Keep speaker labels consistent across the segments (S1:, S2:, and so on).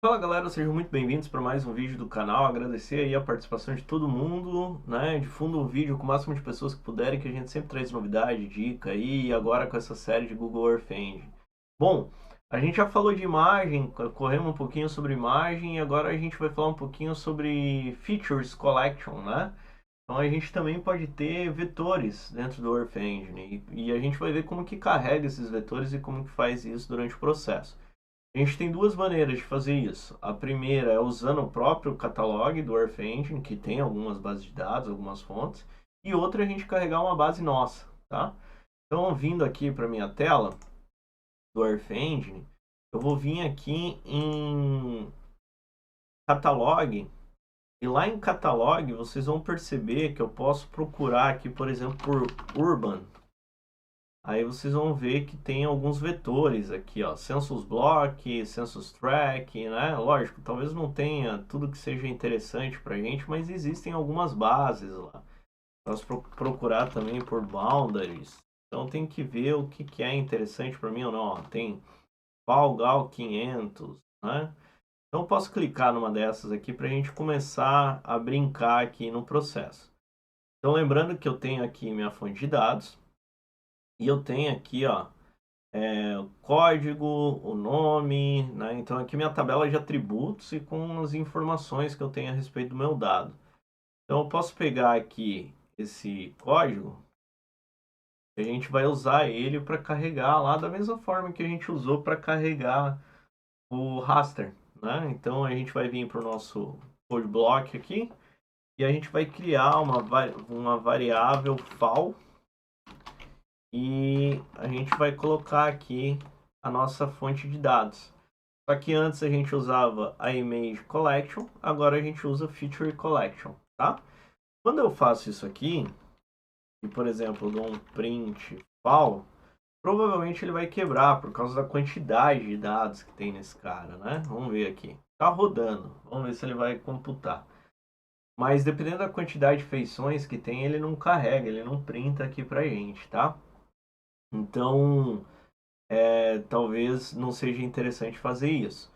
S1: Fala galera, sejam muito bem-vindos para mais um vídeo do canal. Agradecer aí a participação de todo mundo, né? Difunda o vídeo com o máximo de pessoas que puderem, que a gente sempre traz novidade, dica aí, e agora com essa série de Google Earth Engine. Bom, a gente já falou de imagem, corremos um pouquinho sobre imagem e agora a gente vai falar um pouquinho sobre Features Collection, né? Então a gente também pode ter vetores dentro do Earth Engine e a gente vai ver como que carrega esses vetores e como que faz isso durante o processo. A gente tem duas maneiras de fazer isso. A primeira é usando o próprio catalog do Earth Engine, que tem algumas bases de dados, algumas fontes, e outra é a gente carregar uma base nossa, tá? Então, vindo aqui para minha tela do Earth Engine, eu vou vir aqui em catalog, e lá em catalog vocês vão perceber que eu posso procurar aqui, por exemplo, por Urban. Aí vocês vão ver que tem alguns vetores aqui, ó, Census Block, Census Track, né? Lógico, talvez não tenha tudo que seja interessante para a gente, mas existem algumas bases lá. Posso procurar também por boundaries. Então tem que ver o que é interessante para mim ou não. Ó, tem FALGAL 500, né? Então eu posso clicar numa dessas aqui para a gente começar a brincar aqui no processo. Então lembrando que eu tenho aqui minha fonte de dados e eu tenho aqui, ó, o código, o nome, né? Então aqui minha tabela de atributos e com as informações que eu tenho a respeito do meu dado. Então eu posso pegar aqui esse código e a gente vai usar ele para carregar lá da mesma forma que a gente usou para carregar o raster, né? Então a gente vai vir para o nosso code block aqui e a gente vai criar uma variável fal e a gente vai colocar aqui a nossa fonte de dados. Só que antes a gente usava a Image Collection, agora a gente usa Feature Collection, tá? Quando eu faço isso aqui, e por exemplo, dou um print fal, provavelmente ele vai quebrar por causa da quantidade de dados que tem nesse cara, né? Vamos ver aqui. Tá rodando, vamos ver se ele vai computar. Mas dependendo da quantidade de feições que tem, ele não carrega, ele não printa aqui pra gente, tá? Então, talvez não seja interessante fazer isso.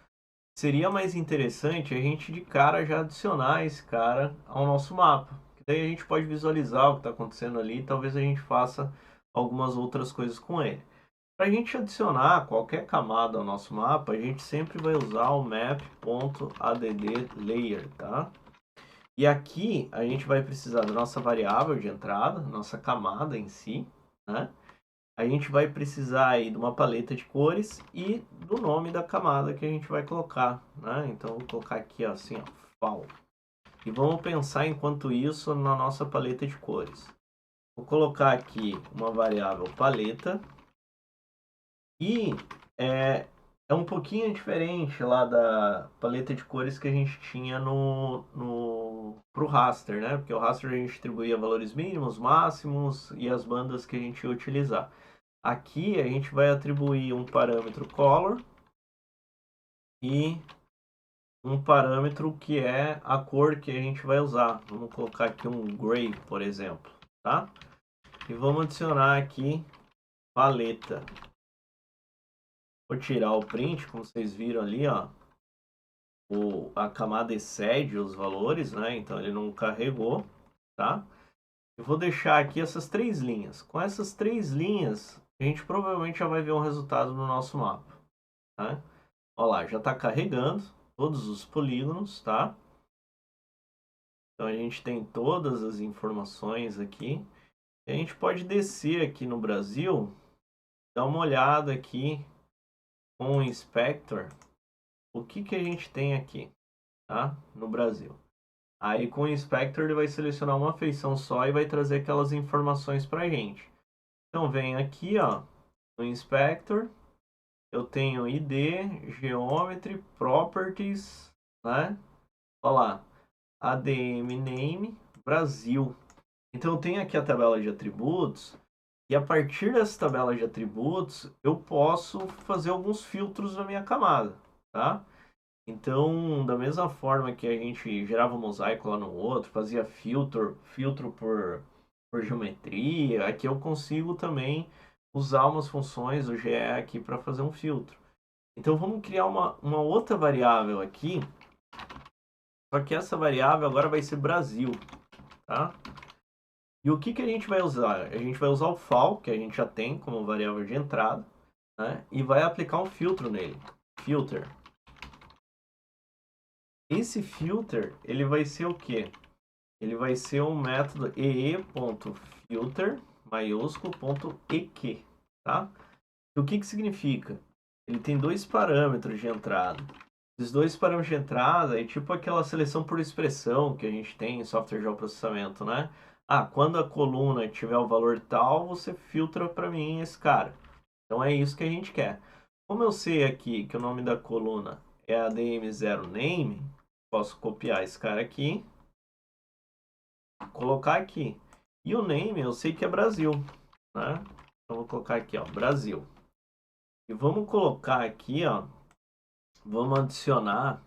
S1: Seria mais interessante a gente de cara já adicionar esse cara ao nosso mapa. Daí a gente pode visualizar o que está acontecendo ali e talvez a gente faça algumas outras coisas com ele. Para a gente adicionar qualquer camada ao nosso mapa, a gente sempre vai usar o map.addLayer, tá? E aqui a gente vai precisar da nossa variável de entrada, nossa camada em si, né? A gente vai precisar aí de uma paleta de cores e do nome da camada que a gente vai colocar, né? Então vou colocar aqui assim, ó, FAL. E vamos pensar enquanto isso na nossa paleta de cores. Vou colocar aqui uma variável paleta e é um pouquinho diferente lá da paleta de cores que a gente tinha pro raster, né? Porque o raster a gente distribuía valores mínimos, máximos e as bandas que a gente ia utilizar. Aqui a gente vai atribuir um parâmetro color e um parâmetro que é a cor que a gente vai usar. Vamos colocar aqui um gray, por exemplo, tá? E vamos adicionar aqui paleta. Vou tirar o print, como vocês viram ali, ó. A camada excede os valores, né? Então ele não carregou, tá? Eu vou deixar aqui essas três linhas. Com essas três linhas, a gente provavelmente já vai ver um resultado no nosso mapa, tá? Olha lá, já está carregando todos os polígonos, tá? Então a gente tem todas as informações aqui. E a gente pode descer aqui no Brasil, dar uma olhada aqui com o Inspector, o que a gente tem aqui, tá? No Brasil. Aí com o Inspector ele vai selecionar uma feição só e vai trazer aquelas informações para a gente. Então vem aqui, ó, no Inspector, eu tenho ID, Geometry, Properties, né? Olha lá, ADM Name Brasil. Então eu tenho aqui a tabela de atributos e a partir dessa tabela de atributos eu posso fazer alguns filtros na minha camada, tá? Então, da mesma forma que a gente gerava um mosaico lá no outro, fazia filtro por geometria, aqui eu consigo também usar umas funções do GE aqui para fazer um filtro. Então vamos criar uma outra variável aqui, só que essa variável agora vai ser Brasil, tá? E o que a gente vai usar? A gente vai usar o fal, que a gente já tem como variável de entrada, né? E vai aplicar um filtro nele. Filter. Esse filter, ele vai ser o quê? Ele vai ser um método ee.filter, maiúsculo, .eq, tá? O que significa? Ele tem dois parâmetros de entrada. Esses dois parâmetros de entrada é tipo aquela seleção por expressão que a gente tem em software de processamento, né? Ah, quando a coluna tiver o valor tal, você filtra para mim esse cara. Então é isso que a gente quer. Como eu sei aqui que o nome da coluna é ADM0name, posso copiar esse cara aqui, colocar aqui. E o name eu sei que é Brasil, né? Então vou colocar aqui, ó, Brasil. E vamos colocar aqui, ó, vamos adicionar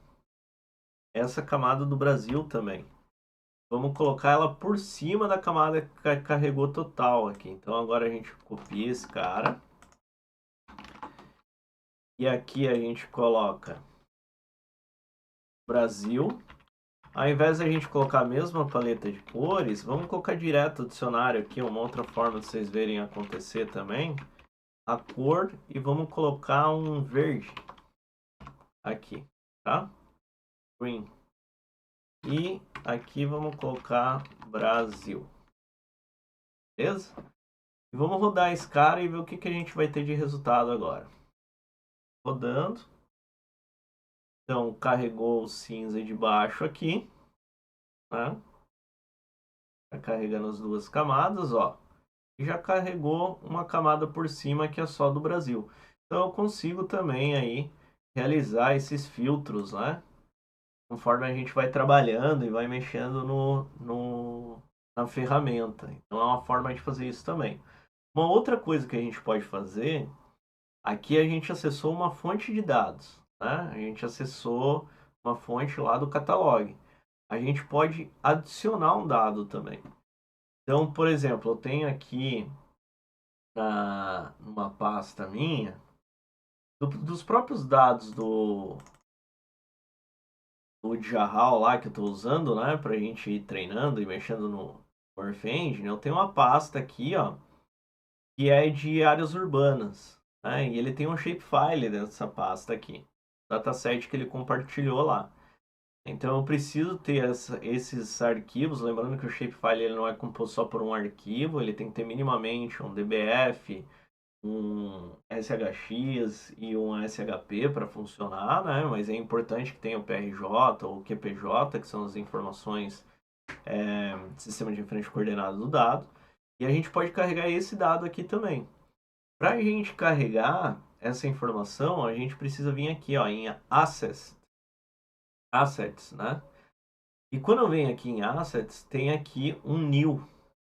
S1: essa camada do Brasil também. Vamos colocar ela por cima da camada que carregou total aqui. Então agora a gente copia esse cara. E aqui a gente coloca Brasil. Ao invés de a gente colocar a mesma paleta de cores, vamos colocar direto o dicionário aqui, uma outra forma de vocês verem acontecer também. A cor e vamos colocar um verde aqui, tá? Green. E aqui vamos colocar Brasil. Beleza? E vamos rodar esse cara e ver o que a gente vai ter de resultado agora. Rodando. Então, carregou o cinza de baixo aqui. Né? Tá carregando as duas camadas, ó. E já carregou uma camada por cima que é só do Brasil. Então, eu consigo também aí realizar esses filtros, né? Conforme a gente vai trabalhando e vai mexendo na ferramenta. Então, é uma forma de fazer isso também. Uma outra coisa que a gente pode fazer, aqui a gente acessou uma fonte de dados, né? A gente acessou uma fonte lá do catalog. A gente pode adicionar um dado também. Então, por exemplo, eu tenho aqui numa pasta minha, dos próprios dados do Djahal lá que eu estou usando, né? Para a gente ir treinando e mexendo no Morph Engine, eu tenho uma pasta aqui, ó, que é de áreas urbanas. Né? E ele tem um shapefile dessa pasta aqui, dataset que ele compartilhou lá. Então eu preciso ter esses arquivos, lembrando que o shapefile ele não é composto só por um arquivo, ele tem que ter minimamente um DBF, um SHX e um SHP para funcionar, né? Mas é importante que tenha o PRJ ou o QPJ, que são as informações sistema de referência coordenada do dado. E a gente pode carregar esse dado aqui também. Para a gente carregar essa informação, a gente precisa vir aqui ó, em Assets, né? E quando eu venho aqui em Assets, tem aqui um New,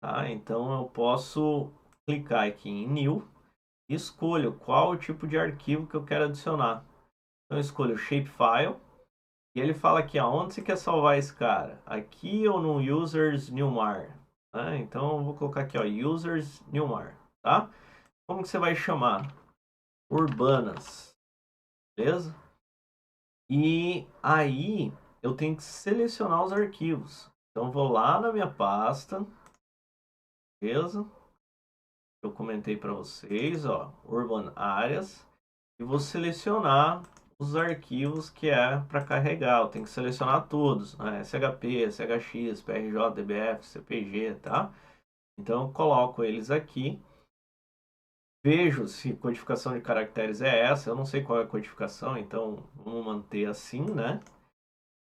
S1: tá? Então eu posso clicar aqui em New e escolho qual o tipo de arquivo que eu quero adicionar. Então eu escolho Shapefile e ele fala aqui, onde você quer salvar esse cara? Aqui ou no Users Newmar? Né? Então eu vou colocar aqui, ó, Users Newmar, tá? Como que você vai chamar? Urbanas, beleza? E aí eu tenho que selecionar os arquivos. Então vou lá na minha pasta, beleza? Eu comentei para vocês, ó, Urban Areas, e vou selecionar os arquivos que é para carregar. Eu tenho que selecionar todos, né? SHP, SHX, PRJ, DBF, CPG, tá? Então eu coloco eles aqui. Vejo se codificação de caracteres é essa. Eu não sei qual é a codificação, então vamos manter assim, né?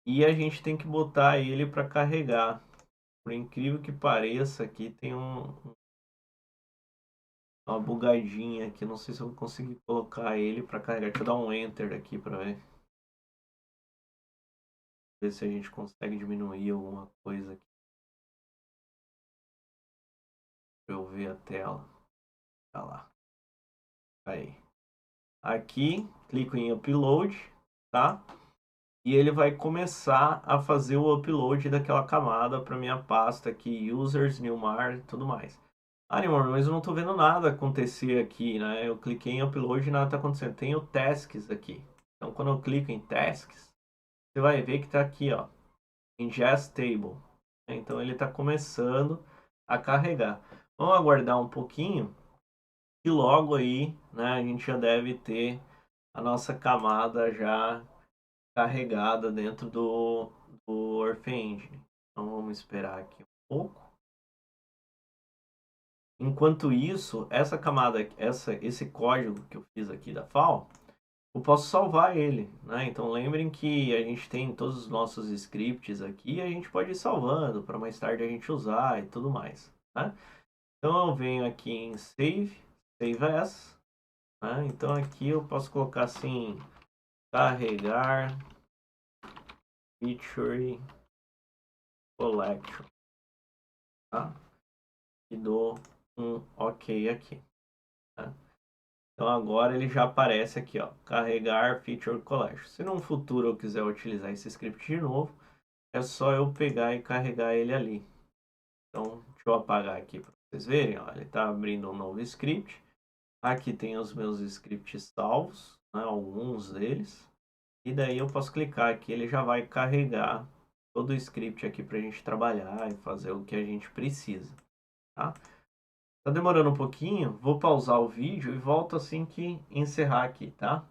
S1: E a gente tem que botar ele para carregar. Por incrível que pareça, aqui tem uma bugadinha aqui. Não sei se eu vou conseguir colocar ele para carregar. Deixa eu dar um enter aqui para ver. Ver se a gente consegue diminuir alguma coisa aqui. Para eu ver a tela. Tá lá. Aí. Aqui, clico em upload, tá? E ele vai começar a fazer o upload daquela camada para minha pasta aqui, users, newmar e tudo mais. Ah, Neymar, mas eu não tô vendo nada acontecer aqui, né? Eu cliquei em upload e nada tá acontecendo. Tem o tasks aqui. Então, quando eu clico em tasks, você vai ver que tá aqui, ó, ingest table. Então, ele tá começando a carregar. Vamos aguardar um pouquinho e logo aí, né, a gente já deve ter a nossa camada já carregada dentro do Earth Engine. Então, vamos esperar aqui um pouco. Enquanto isso, essa camada, esse código que eu fiz aqui da FAO, eu posso salvar ele, né? Então lembrem que a gente tem todos os nossos scripts aqui e a gente pode ir salvando para mais tarde a gente usar e tudo mais, né? Então eu venho aqui em Save, Save As, né? Então aqui eu posso colocar assim, carregar feature collection, tá? E dou um OK aqui, tá? Então agora ele já aparece aqui, ó, carregar feature collection. Se no futuro eu quiser utilizar esse script de novo, é só eu pegar e carregar ele ali. Então, deixa eu apagar aqui para vocês verem, ó, ele está abrindo um novo script. Aqui tem os meus scripts salvos, né, alguns deles. E daí eu posso clicar aqui, ele já vai carregar todo o script aqui para a gente trabalhar e fazer o que a gente precisa, tá? Tá demorando um pouquinho, vou pausar o vídeo e volto assim que encerrar aqui, tá?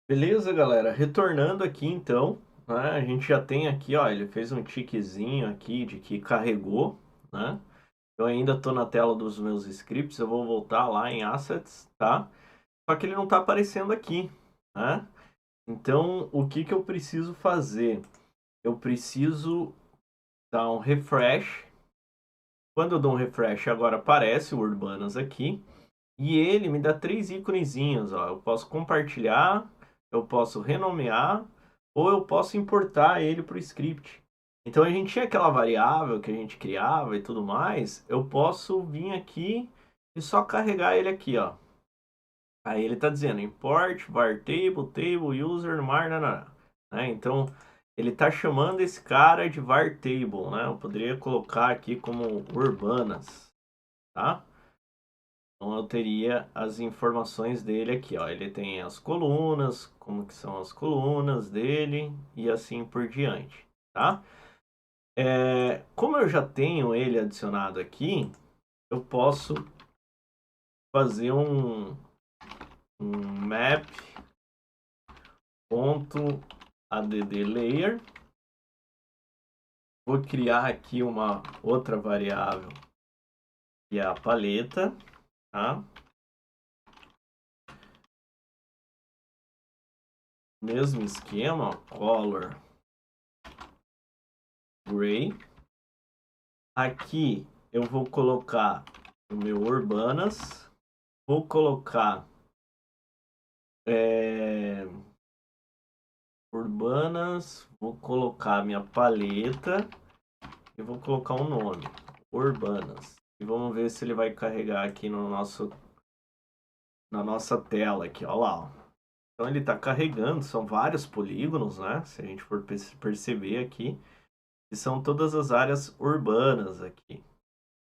S1: Beleza, galera? Retornando aqui então, né? A gente já tem aqui, ó, ele fez um tiquezinho aqui de que carregou, né? Eu ainda estou na tela dos meus scripts, eu vou voltar lá em Assets, tá? Só que ele não está aparecendo aqui, né? Então, o que que eu preciso fazer? Eu preciso dar um refresh. Quando eu dou um refresh, agora aparece o Urbanas aqui. E ele me dá 3 íconezinhos, ó. Eu posso compartilhar, eu posso renomear, ou eu posso importar ele para o script. Então a gente tinha aquela variável que a gente criava e tudo mais, eu posso vir aqui e só carregar ele aqui, ó. Aí ele está dizendo import var table user mar, né? Então ele está chamando esse cara de var table, né? Eu poderia colocar aqui como urbanas, tá? Então eu teria as informações dele aqui, ó. Ele tem as colunas, como que são as colunas dele e assim por diante, tá? Como eu já tenho ele adicionado aqui, eu posso fazer um map.add layer. Vou criar aqui uma outra variável que é a paleta, tá? Mesmo esquema, ó, color gray. Aqui eu vou colocar o meu urbanas, vou colocar urbanas, vou colocar minha paleta e vou colocar um nome, urbanas. E vamos ver se ele vai carregar aqui no na nossa tela aqui, ó lá, ó. Então ele está carregando, são vários polígonos, né? Se a gente for perceber aqui, e são todas as áreas urbanas aqui,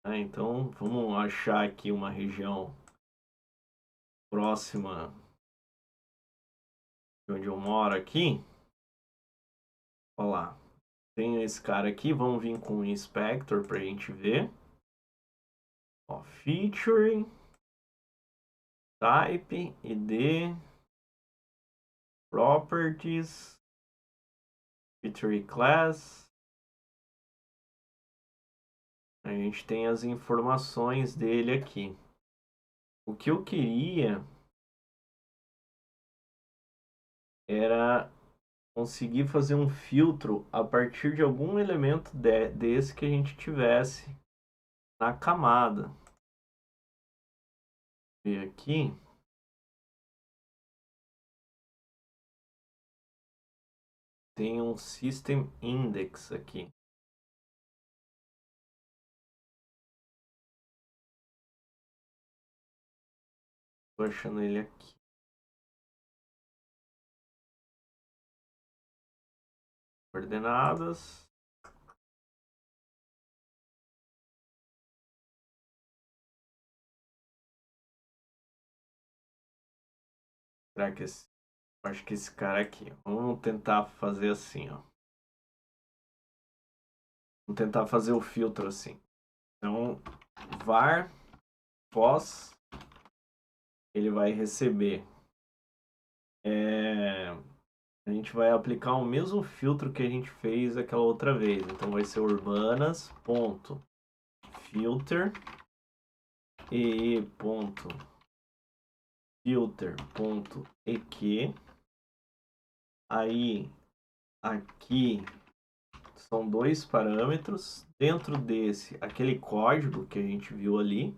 S1: né? Então vamos achar aqui uma região próxima de onde eu moro aqui. Olha lá, tem esse cara aqui, vamos vir com o inspector para a gente ver. Ó, featuring, type, id, properties, feature class. A gente tem as informações dele aqui. O que eu queria era conseguir fazer um filtro a partir de algum elemento desse que a gente tivesse na camada. Vou ver aqui. Tem um system index aqui. Estou achando ele aqui. Coordenadas. Será que acho que esse cara aqui. Vamos tentar fazer assim, ó. Vamos tentar fazer o filtro assim. Então, var pos, ele vai receber. A gente vai aplicar o mesmo filtro que a gente fez aquela outra vez. Então vai ser urbanas.filter e.filter.eq. Aí aqui são dois parâmetros. Dentro desse, aquele código que a gente viu ali.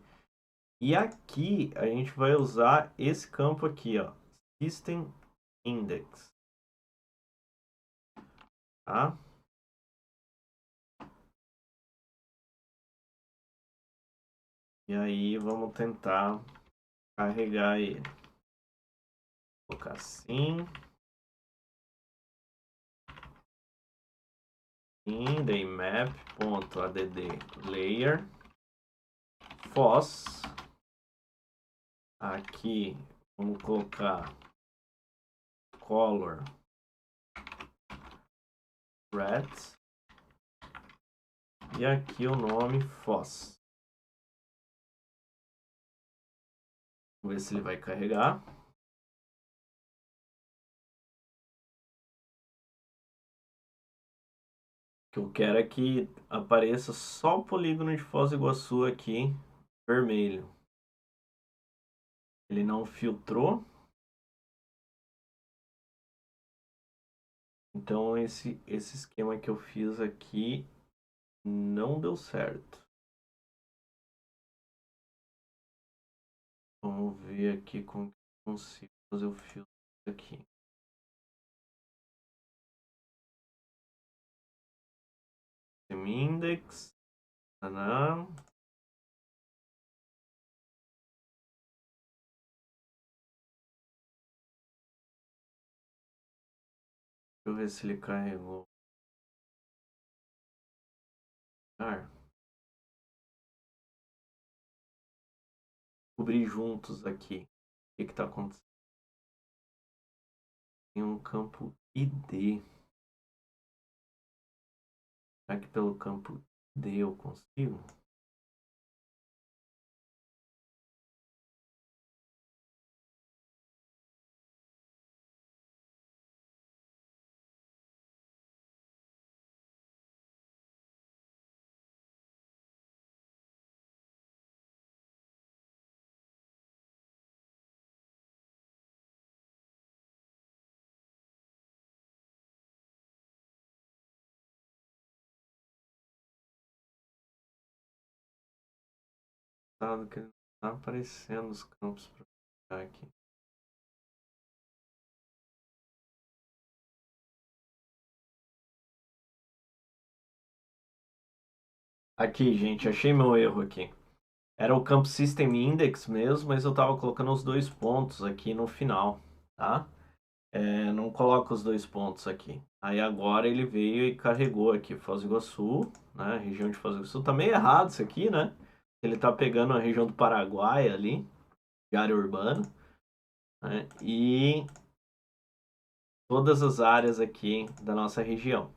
S1: E aqui a gente vai usar esse campo aqui, ó, System Index, tá? E aí vamos tentar carregar ele. Vou colocar assim. Daí map.add layer foss. Aqui vamos colocar color red. E aqui o nome foss. Vamos ver se ele vai carregar. O que eu quero é que apareça só o polígono de Foz do Iguaçu aqui, vermelho. Ele não filtrou. Então esse esquema que eu fiz aqui não deu certo. Vamos ver aqui como que eu consigo fazer o filtro aqui. Index. Deixa eu ver se ele carregou. Cobrir juntos aqui. O que está acontecendo? Tem um campo ID. Será que pelo campo ID eu consigo? Dado que não está aparecendo os campos para pegar aqui. Aqui, gente, achei meu erro aqui. Era o campo System Index mesmo, mas eu estava colocando os dois pontos aqui no final, tá? Não coloca os dois pontos aqui. Aí agora ele veio e carregou aqui Foz do Iguaçu, né? Região de Foz do Iguaçu. Tá meio errado isso aqui, né? Ele tá pegando a região do Paraguai ali, de área urbana, né? E todas as áreas aqui da nossa região.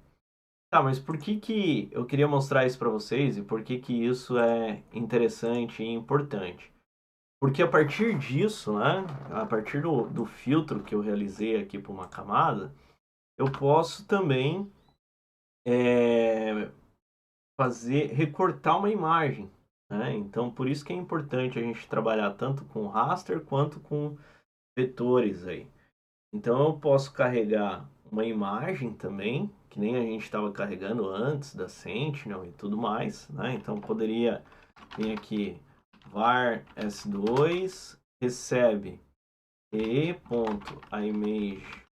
S1: Tá, mas por que que eu queria mostrar isso para vocês e por que que isso é interessante e importante? Porque a partir disso, né, a partir do filtro que eu realizei aqui para uma camada, eu posso também recortar uma imagem, né? Então, por isso que é importante a gente trabalhar tanto com raster quanto com vetores aí. Então, eu posso carregar uma imagem também, que nem a gente estava carregando antes da Sentinel e tudo mais, né? Então, poderia vir aqui var s2 recebe e.image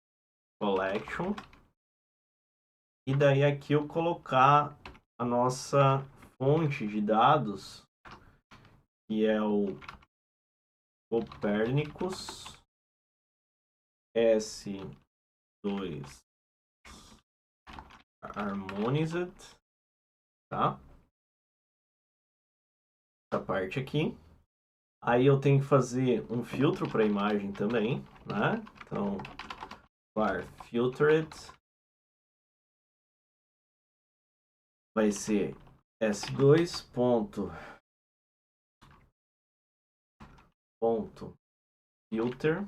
S1: collection e daí aqui eu colocar a nossa fonte de dados, que é o Copernicus S2 Harmonized, tá? Essa parte aqui. Aí eu tenho que fazer um filtro para a imagem também, né? Então, var filtered vai ser s2 ponto filter.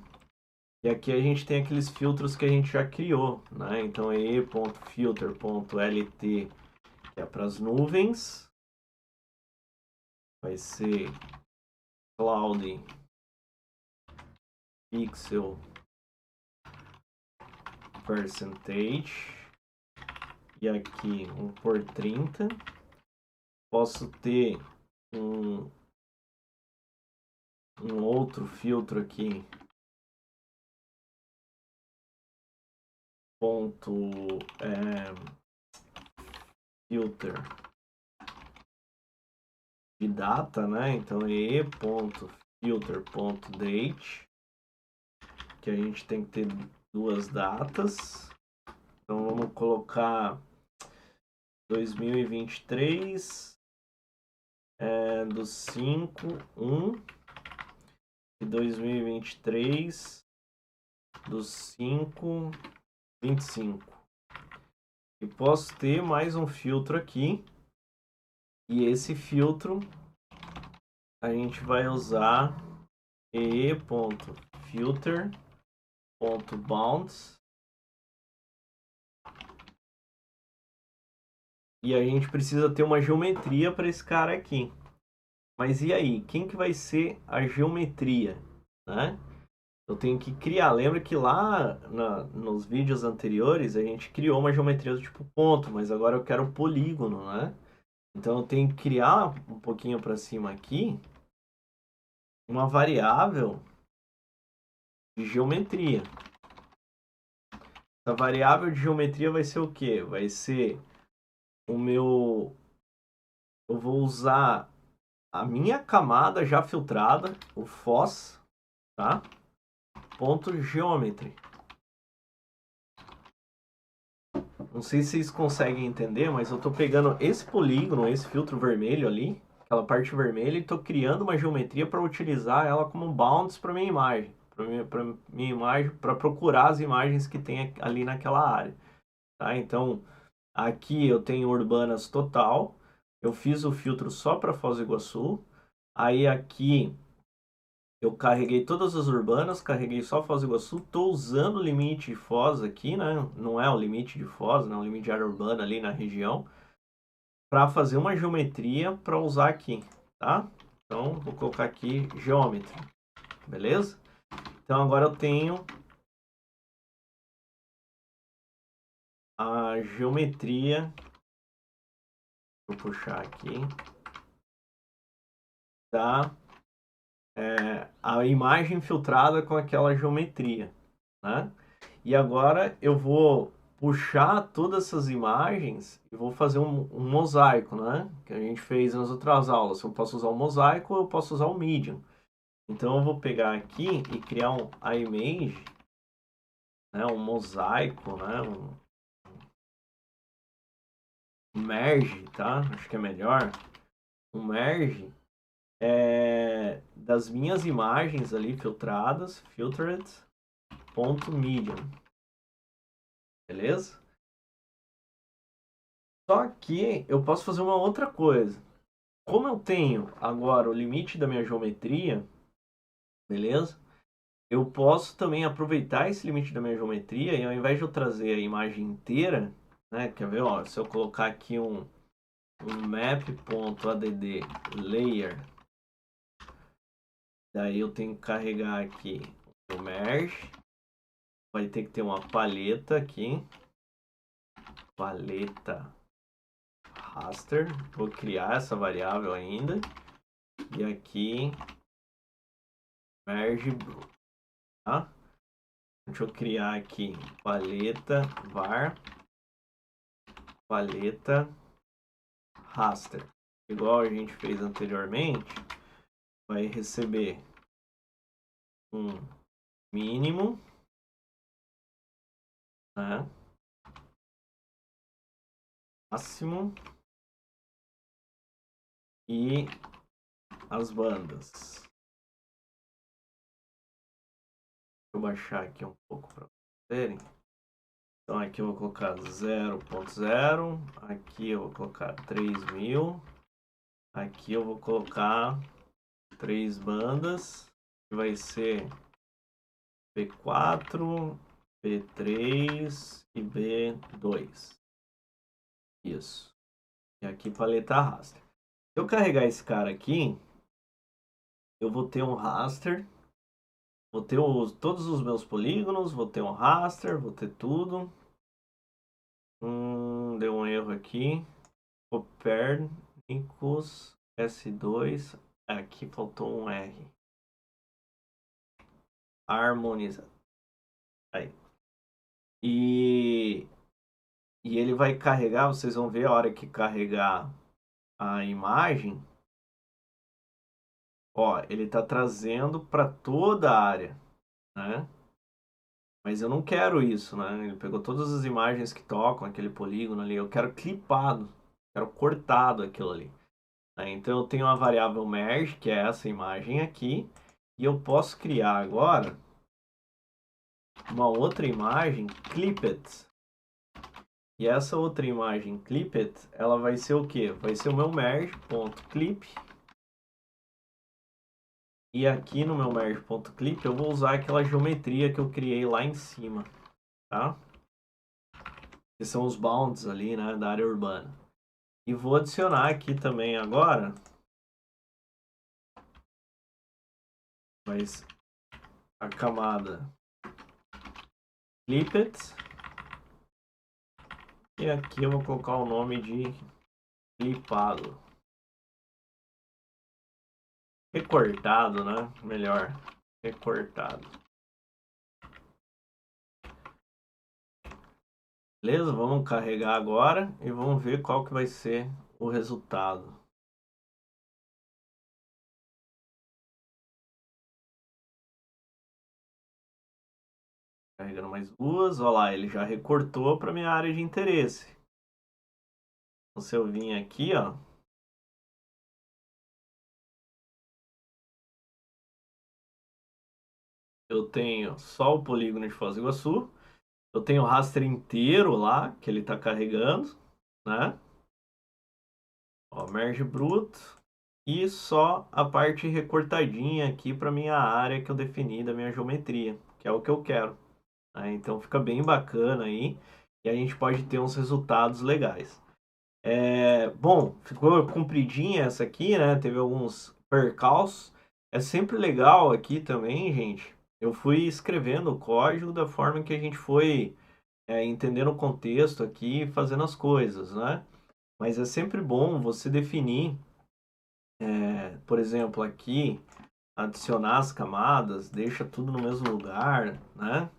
S1: E aqui a gente tem aqueles filtros que a gente já criou, né? Então, e.filter.lt, que é para as nuvens. Vai ser cloud pixel percentage. E aqui por 30. Posso ter um outro filtro aqui, filter de data, né? Então e.filter.date, que a gente tem que ter duas datas. Então vamos colocar 2023 do 5/1 e 2023 do 5/25. E posso ter mais um filtro aqui. E esse filtro a gente vai usar e.filter.bounds. E a gente precisa ter uma geometria para esse cara aqui. Mas e aí? Quem que vai ser a geometria? Né? Eu tenho que criar. Lembra que lá nos vídeos anteriores a gente criou uma geometria do tipo ponto, mas agora eu quero polígono, né? Então eu tenho que criar um pouquinho para cima aqui uma variável de geometria. Essa variável de geometria vai ser o quê? Vai ser o meu... Eu vou usar a minha camada já filtrada, o FOSS, tá? Ponto geometry. Não sei se vocês conseguem entender, mas eu estou pegando esse polígono, esse filtro vermelho ali, aquela parte vermelha, e estou criando uma geometria para utilizar ela como bounds para minha imagem, para procurar as imagens que tem ali naquela área, tá? Então, aqui eu tenho urbanas total, eu fiz o filtro só para Foz do Iguaçu, aí aqui eu carreguei todas as urbanas, carreguei só Foz do Iguaçu, estou usando o limite de Foz aqui, né? Não é o limite de Foz, né? O limite de área urbana ali na região, para fazer uma geometria para usar aqui, tá? Então, vou colocar aqui geometry, beleza? Então, agora eu tenho a geometria, vou puxar aqui, tá? A imagem filtrada com aquela geometria, né? E agora eu vou puxar todas essas imagens e vou fazer um mosaico, né? Que a gente fez nas outras aulas. Eu posso usar o mosaico ou eu posso usar o medium. Então eu vou pegar aqui e criar um image, né? Um mosaico, né? Um merge, tá? Acho que é melhor. Um merge das minhas imagens ali filtradas, filtered, ponto medium. Beleza? Só que eu posso fazer uma outra coisa. Como eu tenho agora o limite da minha geometria, beleza? Eu posso também aproveitar esse limite da minha geometria e ao invés de eu trazer a imagem inteira, né? Quer ver? Ó, se eu colocar aqui um map.add layer, daí eu tenho que carregar aqui o merge, vai ter que ter uma paleta aqui, paleta raster, vou criar essa variável ainda, e aqui merge blue, tá? Deixa eu criar aqui paleta var paleta raster. Igual a gente fez anteriormente, vai receber um mínimo, né? Máximo e as bandas. eu baixar aqui um pouco para verem. Então aqui eu vou colocar 0.0, aqui eu vou colocar 3000, aqui eu vou colocar 3 bandas, que vai ser B4, B3 e B2. Isso. E aqui paleta raster. Se eu carregar esse cara aqui, eu vou ter um raster, vou ter todos os meus polígonos, vou ter um raster, vou ter tudo. Deu um erro aqui. Copernicus S2. Aqui faltou um R. Harmoniza. Aí. E ele vai carregar, vocês vão ver a hora que carregar a imagem. Ó, ele tá trazendo para toda a área, né? Mas eu não quero isso, né? Ele pegou todas as imagens que tocam aquele polígono ali. Eu quero clipado, quero cortado aquilo ali. Né? Então eu tenho uma variável merge, que é essa imagem aqui. E eu posso criar agora uma outra imagem, clipped. E essa outra imagem, clipped, ela vai ser o quê? Vai ser o meu merge.clip. E aqui no meu merge.clip eu vou usar aquela geometria que eu criei lá em cima, tá? Que são os bounds ali, né, da área urbana. E vou adicionar aqui também agora, mas a camada clipped. E aqui eu vou colocar o nome de clipado. Recortado, né? Melhor. Recortado. Beleza? Vamos carregar agora e vamos ver qual que vai ser o resultado. Carregando mais duas. Olha lá, ele já recortou para minha área de interesse. Então, se eu vim aqui, ó. Eu tenho só o polígono de Foz do Iguaçu. Eu tenho o raster inteiro lá, que ele está carregando, né? Ó, merge bruto. E só a parte recortadinha aqui para minha área que eu defini da minha geometria, que é o que eu quero. Né? Então fica bem bacana aí e a gente pode ter uns resultados legais. Bom, ficou compridinha essa aqui, né? Teve alguns percalços. É sempre legal aqui também, gente. Eu fui escrevendo o código da forma que a gente foi entendendo o contexto aqui e fazendo as coisas, né? Mas é sempre bom você definir, por exemplo, aqui, adicionar as camadas, deixa tudo no mesmo lugar, né?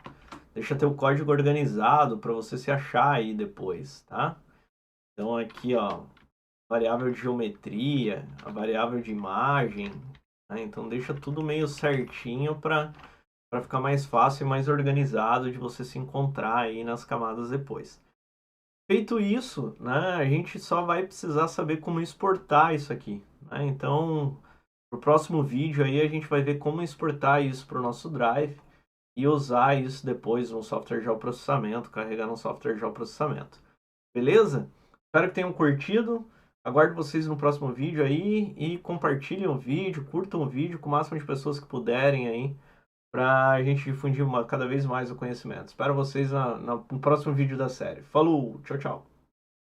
S1: Deixa teu código organizado para você se achar aí depois, tá? Então aqui, ó, variável de geometria, a variável de imagem, né? Então deixa tudo meio certinho para ficar mais fácil e mais organizado de você se encontrar aí nas camadas depois. Feito isso, né, a gente só vai precisar saber como exportar isso aqui, né? Então, no próximo vídeo aí a gente vai ver como exportar isso para o nosso Drive e usar isso depois no software de processamento, carregar no software de processamento. Beleza? Espero que tenham curtido. Aguardo vocês no próximo vídeo aí e compartilhem o vídeo, curtam o vídeo com o máximo de pessoas que puderem aí, para a gente difundir cada vez mais o conhecimento. Espero vocês no próximo vídeo da série. Falou, tchau, tchau.